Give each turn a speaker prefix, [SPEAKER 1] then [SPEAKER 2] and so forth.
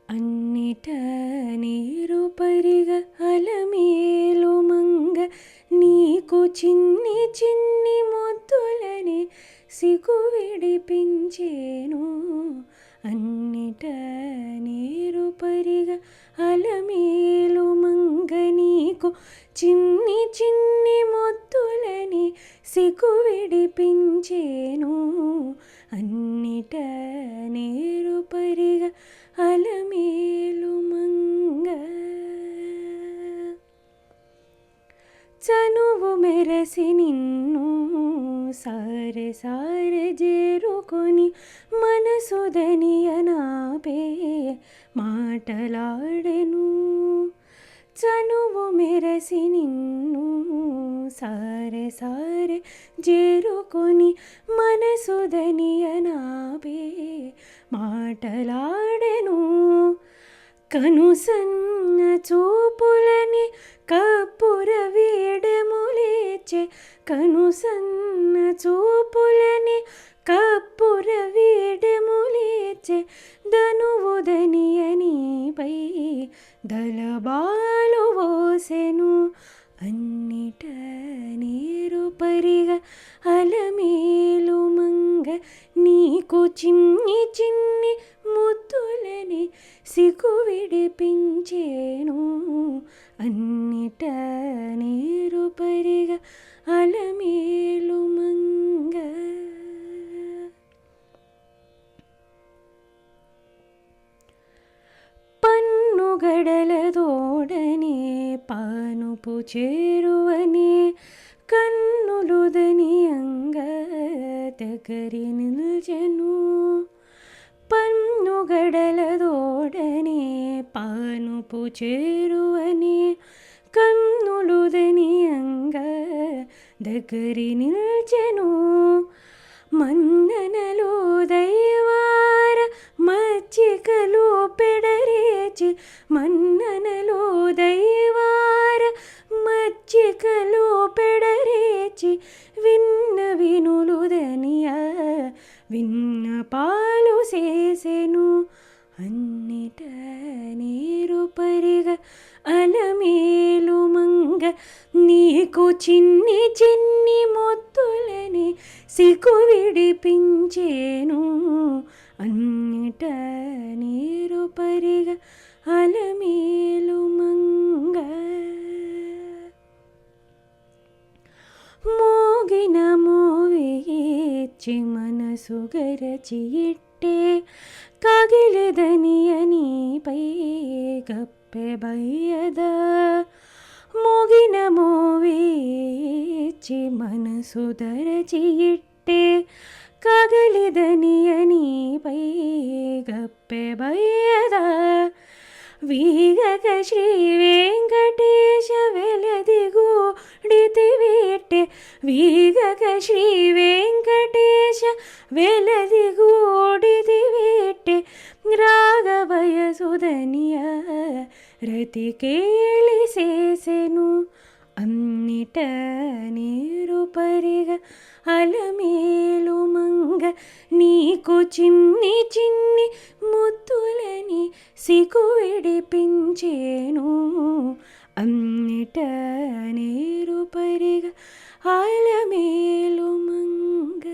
[SPEAKER 1] అన్నిట నీరు పరిగ అలమేలు మంగ నీకు చిన్ని చిన్ని ముద్దులని సిగు విడిపించేను. అన్నిట నీరు పరిగ అలమేలు మంగ నీకు చిన్ని చిన్ని ముద్దులని సిగు విడిపించేను. అన్నిట నీరు పరిగ అలమేలు మంగ చనువు మెరసి నిన్ను సారె సారె జేరుకొని మనసుదనియనాపే మాటలాడెను. చనువు మెరసి నిన్ను సారె సారె జేరుకొని మనసుదనియనాపే మాటలాడెను. కనుసన్న చూపులని కప్పుర వీడెములేచే కనుసన్న చూపులని కప్పుర వీడెములేచే ధనువుదనియనీపై దళబాలు పోసెను. అన్నిట నీరు పరిగ అలమేలు మంగ నీకు చిన్ని చిన్ని ముద్దులని సిగు విడిపించేను. అన్నిట నీరు పరిగ అలమేలు మంగ పన్నుగడలదోడనే పానుపు చేరువనే కన్నులుదనియంగ దగ్గరి నిల్చెను. పన్నుగడలదోడనే పానుపు చేరువనే కన్నులుదనియంగ దగ్గరి నిల్చెను. మన్ననలు దైవార మచ్చికలు పెడరేచి మన్ననలు దైవార మచ్చికలు పెడరేచి విన్న వినులుదనియ విన్న పాలు చేసెను. అన్నిట నీరు పరిగ అలమేలు మంగ నీకు చిన్ని చిన్ని మొత్తులని సిగు విడిపించేను. అన్నిట నీరు పరిగ అలమేలు మంగ మోగిన మోవేచి మనసు గరచి ఇట్టే కగిలిదనియనీపై గప్పె బయ్యద. మోగిన మోవేచి మనసు దరచి ఇట్టే కగిలిదనియనీపై గప్పె బయ్యద. వీగక శ్రీ వెంకటేశ వెలదిగూడితివేట్టె వీగక శ్రీ వెంకటేశ వెలదిగూడితివేట్టె రాగవయసుదనియ రతి కేళి చేసెను. అన్నిట నీరు పరిగ అలమేలు మంగ నీకు చిన్ని చిన్ని ముద్దులని సిగు విడిపించేను. అన్నిట నీరు పరిగ అలమేలు మంగ.